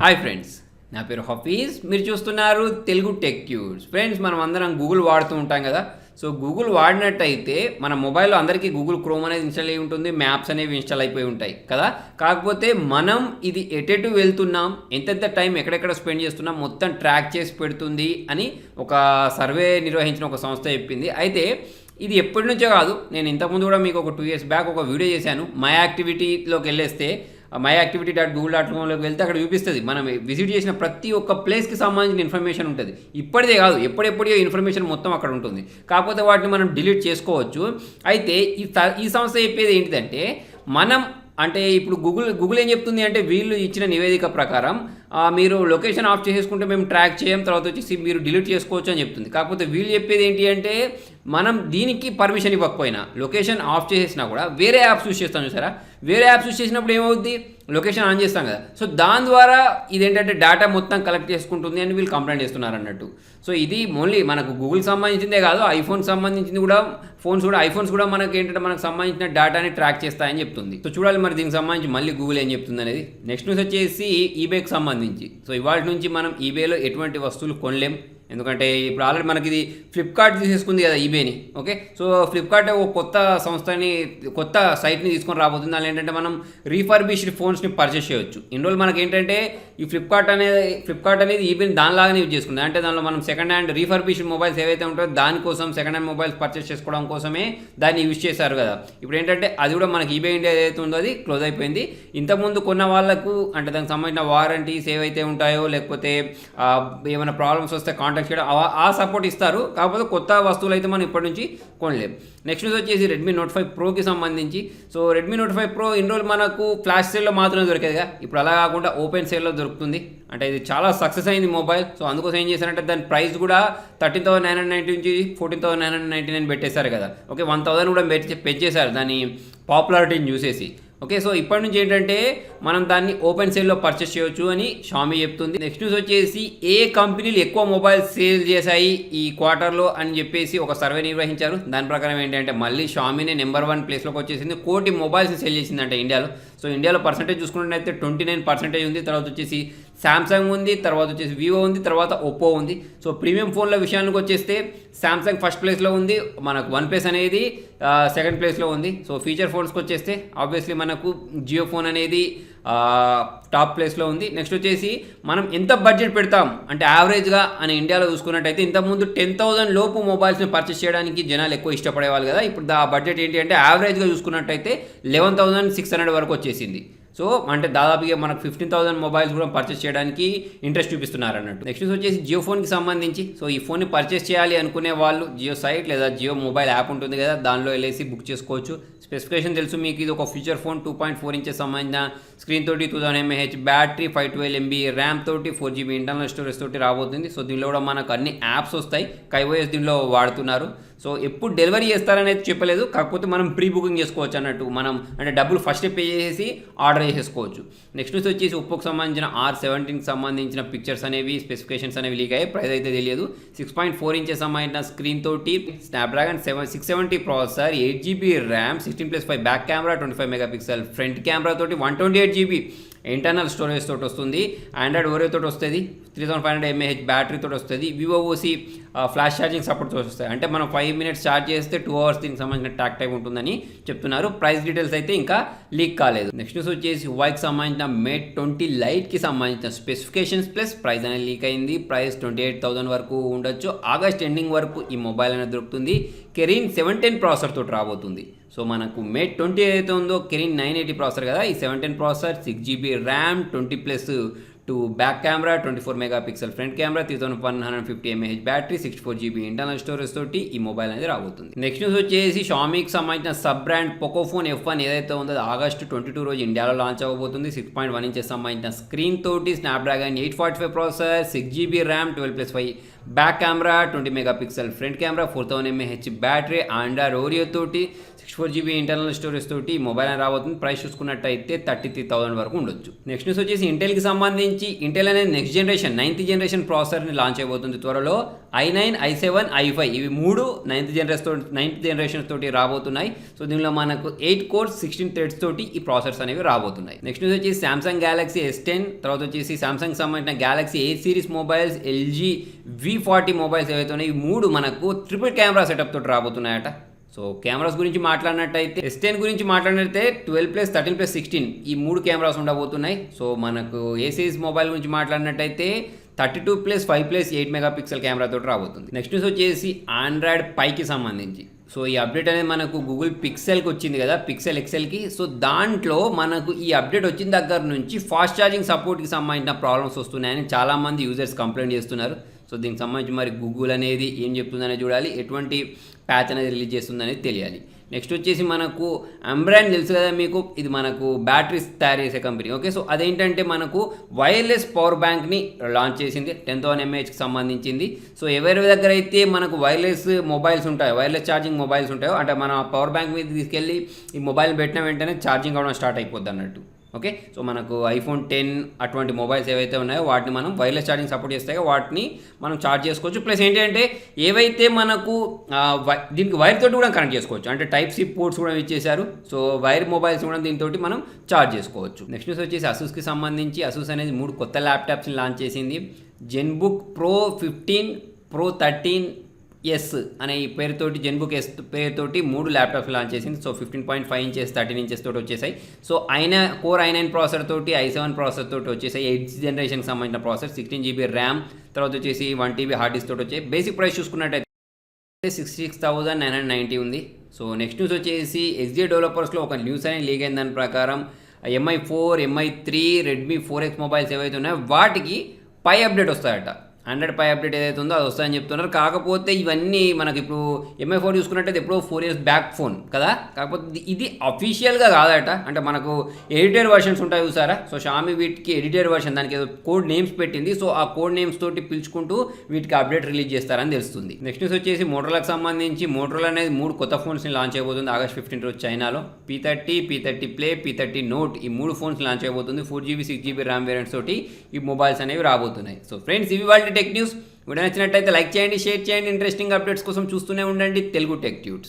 Hi friends, నా పేరు హఫీజ్. మీరు చూస్తున్నారు తెలుగు టెక్ న్యూస్. ఫ్రెండ్స్, మనం అందరం గూగుల్ వాడుతూ ఉంటాం కదా. సో గూగుల్ వాడినట్టయితే మన మొబైల్లో అందరికీ గూగుల్ క్రోమ్ అనేది ఇన్స్టాల్ అయి ఉంటుంది, మ్యాప్స్ అనేవి ఇన్స్టాల్ అయిపోయి ఉంటాయి కదా. కాకపోతే మనం ఇది ఎటెటు వెళ్తున్నాం, ఎంతెంత టైం ఎక్కడెక్కడ స్పెండ్ చేస్తున్నాం మొత్తం ట్రాక్ చేసి పెడుతుంది అని ఒక సర్వే నిర్వహించిన ఒక సంస్థ చెప్పింది. అయితే ఇది ఎప్పటి నుంచో కాదు, నేను ఇంతకుముందు కూడా మీకు ఒక 2 years బ్యాక్ ఒక వీడియో చేశాను. మై యాక్టివిటీలోకి వెళ్ళేస్తే myactivity.google.comలోకి వెళ్తే అక్కడ చూపిస్తుంది మనం విజిట్ చేసిన ప్రతి ఒక్క ప్లేస్కి సంబంధించిన ఇన్ఫర్మేషన్ ఉంటుంది. ఇప్పటిదే కాదు, ఎప్పుడెప్పుడో ఇన్ఫర్మేషన్ మొత్తం అక్కడ ఉంటుంది. కాకపోతే వాటిని మనం డిలీట్ చేసుకోవచ్చు. అయితే ఈ సంస్థ చెప్పేది ఏంటిదంటే, మనం అంటే ఇప్పుడు గూగుల్ ఏం చెప్తుంది అంటే, వీళ్ళు ఇచ్చిన నివేదిక ప్రకారం మీరు లొకేషన్ ఆఫ్ చేసేసుకుంటే మేము ట్రాక్ చేయం, తర్వాత వచ్చేసి మీరు డిలీట్ చేసుకోవచ్చు అని చెప్తుంది. కాకపోతే వీళ్ళు చెప్పేది ఏంటి అంటే, మనం దీనికి పర్మిషన్ ఇవ్వకపోయినా లొకేషన్ ఆఫ్ చేసేసినా కూడా వేరే యాప్స్ యూస్ చేస్తాం చూసారా, వేరే యాప్స్ యూస్ చేసినప్పుడు ఏమవుద్ది, లొకేషన్ ఆన్ చేస్తాం కదా. సో దాని ద్వారా ఇదేంటంటే డేటా మొత్తం కలెక్ట్ చేసుకుంటుంది అని వీళ్ళు కంప్లైంట్ చేస్తున్నారు అన్నట్టు. సో ఇది ఓన్లీ మనకు గూగుల్ సంబంధించిందే కాదు, ఐఫోన్ సంబంధించింది కూడా, ఐఫోన్స్ కూడా మనకి ఏంటంటే మనకు సంబంధించిన డేటాని ట్రాక్ చేస్తాయని చెప్తుంది. సో చూడాలి మరి దీనికి సంబంధించి మళ్ళీ గూగుల్ ఏం చెప్తుంది అనేది. నెక్స్ట్ న్యూస్ వచ్చేసి ఈబేకి సంబంధించి. సో ఇవాళ నుంచి మనం ఈబేలో ఎటువంటి వస్తువులు కొనలేం, ఎందుకంటే ఇప్పుడు ఆల్రెడీ మనకి ఇది ఫ్లిప్కార్ట్ తీసేసుకుంది కదా ఈబేని. ఓకే, సో ఫ్లిప్కార్ట్ ఒక కొత్త సైట్ని తీసుకొని రాబోతుంది. దానిలో ఏంటంటే మనం రీఫర్బిష్డ్ ఫోన్స్ని పర్చేస్ చేయొచ్చు. ఇన్ని రోజులు మనకి ఏంటంటే ఈ ఫ్లిప్కార్ట్ అనేది ఈబేని దానిలాగానే యూజ్ చేసుకుంది. అంటే దానిలో మనం సెకండ్ హ్యాండ్ రీఫర్బిష్డ్ మొబైల్స్ ఏవైతే ఉంటాయో దానికోసం సెకండ్ హ్యాండ్ మొబైల్స్ పర్చేస్ చేసుకోవడం కోసమే దాన్ని యూజ్ చేశారు కదా. ఇప్పుడు ఏంటంటే అది కూడా మనకి ఈబే ఇండియా ఏదైతే ఉందో అది క్లోజ్ అయిపోయింది. ఇంతకుముందు కొన్న వాళ్ళకు అంటే దానికి సంబంధించిన వారంటీస్ ఏవైతే ఉంటాయో, లేకపోతే ఏమైనా ప్రాబ్లమ్స్ వస్తే కాంటాక్ట్ చేయడం ఆ సపోర్ట్ ఇస్తారు. కాకపోతే కొత్త వస్తువులు అయితే మనం ఇప్పటి నుంచి కొనలేం. నెక్స్ట్ న్యూస్ వచ్చేసి రెడ్మీ నోట్ 5 ప్రోకి సంబంధించి. సో రెడ్మీ నోట్ 5 ప్రో ఇన్ని రోజులు మనకు ఫ్లాష్ సేల్లో మాత్రమే దొరికేదిగా, ఇప్పుడు అలా కాకుండా ఓపెన్ సేల్లో దొరుకుతుంది. అంటే ఇది చాలా సక్సెస్ అయింది మొబైల్. సో అందుకోసం ఏం చేశారంటే దాని ప్రైస్ కూడా 13,990 నుంచి 14,999 పెట్టేశారు కదా. ఓకే, 1,000 కూడా పెంచేశారు దాని పాపులారిటీని చూసేసి. ఓకే, సో ఇప్పటి నుంచి ఏంటంటే మనం దాన్ని ఓపెన్ సేల్లో పర్చేస్ చేయొచ్చు అని షామీ చెప్తుంది. నెక్స్ట్ న్యూస్ వచ్చేసి ఏ కంపెనీలు ఎక్కువ మొబైల్ సేల్ చేశాయి ఈ క్వార్టర్లో అని చెప్పేసి ఒక సర్వే నిర్వహించారు. దాని ప్రకారం ఏంటంటే మళ్ళీ షామీనే నెంబర్ 1 ప్లేస్లోకి వచ్చేసింది. 1 కోటి మొబైల్స్ని సేల్ చేసిందంటే ఇండియాలో. సో ఇండియాలో పర్సెంటేజ్ చూసుకున్నట్టయితే 29% ఉంది. తర్వాత వచ్చేసి శాంసంగ్ ఉంది, తర్వాత వచ్చేసి వివో ఉంది, తర్వాత ఒప్పో ఉంది. సో ప్రీమియం ఫోన్ల విషయానికి వచ్చేస్తే శాంసంగ్ ఫస్ట్ ప్లేస్లో ఉంది, మనకు OnePlus అనేది సెకండ్ ప్లేస్లో ఉంది. సో ఫీచర్ ఫోన్స్కి వచ్చేస్తే ఆబ్వియస్లీ మనకు జియో ఫోన్ అనేది టాప్ ప్లేస్లో ఉంది. నెక్స్ట్ వచ్చేసి మనం ఎంత బడ్జెట్ పెడతాం అంటే యావరేజ్గా అని ఇండియాలో చూసుకున్నట్టయితే ఇంతకుముందు 10,000 లోపు మొబైల్స్ని పర్చేస్ చేయడానికి జనాలు ఎక్కువ ఇష్టపడేవాళ్ళు కదా. ఇప్పుడు ఆ బడ్జెట్ ఏంటి అంటే యావరేజ్గా చూసుకున్నట్టయితే 11,600 వరకు వచ్చేసింది. సో అంటే దాదాపుగా మనకు 15,000 మొబైల్స్ కూడా పర్చేస్ చేయడానికి ఇంట్రెస్ట్ చూపిస్తున్నారు అన్నట్టు. నెక్స్ట్ వచ్చేసి జియో ఫోన్కి సంబంధించి. సో ఈ ఫోన్ని పర్చేస్ చేయాలి అనుకునే వాళ్ళు జియో సైట్ లేదా జియో మొబైల్ యాప్ ఉంటుంది కదా, దానిలో వెళ్ళేసి బుక్ చేసుకోవచ్చు. స్పెసిఫికేషన్ తెలుసు మీకు, ఇది ఒక ఫీచర్ ఫోన్, 2.4 inches సంబంధించిన స్క్రీన్ తోటి, 2000 mAh బ్యాటరీ, 512 MB ర్యామ్ తోటి, 4GB ఇంటర్నల్ స్టోరేజ్ తోటి రాబోతుంది. సో దీనిలో కూడా మనకు అన్ని యాప్స్ వస్తాయి. కైఓఎస్ దీనిలో వాడుతున్నారు. సో ఎప్పుడు డెలివరీ చేస్తారనేది చెప్పలేదు, కాకపోతే మనం ప్రీ బుకింగ్ చేసుకోవచ్చు అన్నట్టు. మనం అంటే డబ్బులు ఫస్ట్ పే చేసి ఆర్డర్ చేసేసుకోవచ్చు. నెక్స్ట్ న్యూస్ వచ్చేసి ఒప్పోకి సంబంధించిన R17కి సంబంధించిన పిక్చర్స్ అనేవి, స్పెసిఫికేషన్స్ అనేవి లీక్ అయ్యాయి. ప్రైస్ అయితే తెలియదు. 6.4 inches సంబంధించిన స్క్రీన్ తోటి, Snapdragon 670 processor, 8GB RAM, 16+5 back camera, 25 MP front camera తోటి, 128GB ఇంటర్నల్ స్టోరేజ్ తోటి వస్తుంది. ఆండ్రాయిడ్ ఓరియో తోటి వస్తుంది, 3500 mAh బ్యాటరీ తోటి వస్తుంది. వివోఓసి ఫ్లాష్ ఛార్జింగ్ సపోర్ట్ తోటి వస్తాయి. అంటే మనం 5 minutes ఛార్జ్ చేస్తే 2 hours దీనికి సంబంధించిన ట్యాక్ టైం ఉంటుందని చెప్తున్నారు. ప్రైస్ డీటెయిల్స్ అయితే ఇంకా లీక్ కాలేదు. నెక్స్ట్ న్యూస్ వచ్చేసి హువాయికి సంబంధించిన మేట్ 20 లైట్కి సంబంధించిన స్పెసిఫికేషన్స్ ప్లస్ ప్రైస్ అనేది లీక్ అయింది. ప్రైస్ 28,000 వరకు ఉండొచ్చు. ఆగస్ట్ ఎండింగ్ వరకు ఈ మొబైల్ అనేది దొరుకుతుంది. కెరీన్ 710 ప్రాసెసర్ తోటి రాబోతుంది. సో మనకు మేట్ 20 ఏదైతే ఉందో కెరీన్ 980 ప్రాసెసర్ కదా, ఈ 710 processor, 6GB RAM, 20+2 back camera, 24 MP front camera, 3150 mAh battery, 64GB internal storage తోటి ఈ మొబైల్ అనేది రాబోతుంది. నెక్స్ట్ న్యూస్ వచ్చేసి షామీకి సంబంధించిన సబ్ బ్రాండ్ పోకోఫోన్ F1 ఏదైతే ఉందో ఆగస్ట్ 22 రోజు ఇండియాలో లాంచ్ అవ్వబోతుంది. 6.1 inches సంబంధించిన స్క్రీన్ తోటి, Snapdragon 845 processor, 6GB RAM, 12+5 back camera, 20 MP front camera, 4000 mAh battery, Android Oreo తోటి, 64GB ఇంటర్నల్ స్టోరేజ్ తోటి మొబైల్ అని రాబోతుంది. ప్రైస్ చూసుకున్నట్టయితే 33,000 వరకు ఉండొచ్చు. నెక్స్ట్ న్యూస్ వచ్చేసి ఇంటెల్కి సంబంధించి సంబంధించి ఇంటెల్ అనేది నెక్స్ట్ జనరేషన్ 9th జనరేషన్ ప్రాసెసర్ని లాంచ్ అయిపోతుంది త్వరలో. i9, i7, i5 ఇవి 3 9th జనరేషన్ తోటి రాబోతున్నాయి. సో దీనిలో మనకు 8 కోర్స్ 16 థ్రెడ్స్ తోటి ఈ ప్రాసెసర్స్ అనేవి రాబోతున్నాయి. నెక్స్ట్ న్యూస్ వచ్చేసి సామ్సంగ్ గ్యాలక్సీ S10, తర్వాత వచ్చేసి సామ్సంగ్ సంబంధించిన Galaxy A series mobiles, LG V40 mobiles ఏవైతే ఉన్నాయి ఈ 3 మనకు ట్రిపుల్ కెమెరా సెటప్ తోటి రాబోతున్నాయట. సో కెమెరాస్ గురించి మాట్లాడినట్టయితే S10 గురించి మాట్లాడినట్టే 12+, 13+16 ఈ 3 కెమెరాస్ ఉండబోతున్నాయి. సో మనకు ఏ సిరీస్ మొబైల్ గురించి మాట్లాడినట్టయితే 32+, 5+8 మెగాపిక్సెల్ కెమెరా తోటి రాబోతుంది. నెక్స్ట్ న్యూస్ వచ్చేసి ఆండ్రాయిడ్ పైకి సంబంధించి. సో ఈ అప్డేట్ అనేది మనకు గూగుల్ పిక్సెల్కి వచ్చింది కదా, పిక్సెల్ ఎక్సెల్కి. సో దాంట్లో మనకు ఈ అప్డేట్ వచ్చిన దగ్గర నుంచి ఫాస్ట్ ఛార్జింగ్ సపోర్ట్కి సంబంధించిన ప్రాబ్లమ్స్ వస్తున్నాయని చాలామంది యూజర్స్ కంప్లైంట్ చేస్తున్నారు. సో దీనికి సంబంధించి మరి గూగుల్ అనేది ఏం చెప్తుందనేది చూడాలి, ఎటువంటి ప్యాచ్ అనేది రిలీజ్ చేస్తుందనేది తెలియాలి. నెక్స్ట్ వచ్చేసి మనకు అంబ్రాన్ తెలుసు కదా మీకు, ఇది మనకు బ్యాటరీస్ తయారు చేసే కంపెనీ. ఓకే, సో అదేంటంటే మనకు వైర్లెస్ పవర్ బ్యాంక్ని లాంచ్ చేసింది 10,000 mAhకి సంబంధించింది. సో ఎవరి దగ్గర అయితే మనకు వైర్లెస్ మొబైల్స్ ఉంటాయో, వైర్లెస్ ఛార్జింగ్ మొబైల్స్ ఉంటాయో, అంటే మన పవర్ బ్యాంక్ మీద తీసుకెళ్ళి ఈ మొబైల్ పెట్టిన వెంటనే ఛార్జింగ్ అవ్వడం స్టార్ట్ అయిపోద్ది అన్నట్టు. ఓకే, సో మనకు iPhone 10 అటువంటి మొబైల్స్ ఏవైతే ఉన్నాయో వాటిని మనం వైర్లెస్ ఛార్జింగ్ సపోర్ట్ చేస్తాయో వాటిని మనం ఛార్జ్ చేసుకోవచ్చు. ప్లస్ ఏంటంటే ఏవైతే మనకు దీనికి వైర్ తోటి కూడా కనెక్ట్ చేసుకోవచ్చు, అంటే Type-C పోర్ట్స్ కూడా ఇచ్చేసారు. సో వైర్ మొబైల్స్ కూడా దీంతో మనం ఛార్జ్ చేసుకోవచ్చు. నెక్స్ట్ న్యూస్ వచ్చేసి అసూస్కి సంబంధించి. అసూస్ అనేది 3 కొత్త ల్యాప్టాప్స్ని లాంచ్ చేసింది. జెన్బుక్ Pro 15, Pro 13S అనే ఈ పేరుతోటి, జెన్బుక్ S పేరుతోటి 3 ల్యాప్టాప్స్ లాంచ్ చేసింది. సో 15.5 ఇంచెస్, 13 ఇంచెస్ తోటి వచ్చేసాయి. సో కోర్ i9 ప్రాసెసర్ తోటి, i7 ప్రాసెసర్ తోటి వచ్చేసాయి. 8th జనరేషన్కి సంబంధించిన ప్రాసెసర్, 16 GB ర్యామ్, తర్వాత వచ్చేసి 1 TB హార్డ్ డిస్క్ తోటి వచ్చాయి. బేసిక్ ప్రైస్ చూసుకున్నట్టయితే 66,990 ఉంది. సో నెక్స్ట్ న్యూస్ వచ్చేసి SJ డెవలపర్స్లో ఒక న్యూస్ అనేది లీక్ అయిన దాని ప్రకారం MI4, MI3, Redmi 4X mobiles ఏవైతే ఉన్నాయో వాటికి పై అప్డేట్ వస్తాయట. 100 పై అప్డేట్ ఏదైతే ఉందో అది వస్తాయని చెప్తున్నారు. కాకపోతే ఇవన్నీ మనకి ఇప్పుడు MI4 చూసుకున్నట్టయితే ఎప్పుడో 4 years బ్యాక్ ఫోన్ కదా, కాకపోతే ఇది అఫీషియల్గా కాదట. అంటే మనకు ఎడిటర్ వర్షన్స్ ఉంటాయి చూసారా, సో షామీ వీటికి ఎడిటర్ వర్షన్, దానికి ఏదో కోడ్ నేమ్స్ పెట్టింది. సో ఆ కోడ్ నేమ్స్ తోటి పిలుచుకుంటూ వీటికి అప్డేట్ రిలీజ్ చేస్తారని తెలుస్తుంది. నెక్స్ట్ న్యూస్ వచ్చేసి మోటరోలాకి సంబంధించి. మోటరోలా అనేది 3 కొత్త ఫోన్స్ని లాంచ్ అయిపోతుంది August 15 రోజు చైనాలో. P30, P30 Play, P30 Note ఈ 3 ఫోన్స్ లాంచ్ అయిపోతుంది. 4GB, 6GB ర్యామ్ వేరియంట్స్ తోటి ఈ మొబైల్స్ అనేవి రాబోతున్నాయి. సో ఫ్రెండ్స్, ఇవి వాళ్ళ టెక్ న్యూస్. వీడియో నచ్చినట్టయితే లైక్ చేయండి, షేర్ చేయండి. ఇంట్రెస్టింగ్ అప్డేట్స్ కోసం చూస్తూనే ఉండండి తెలుగు టెక్ ట్యూట్స్.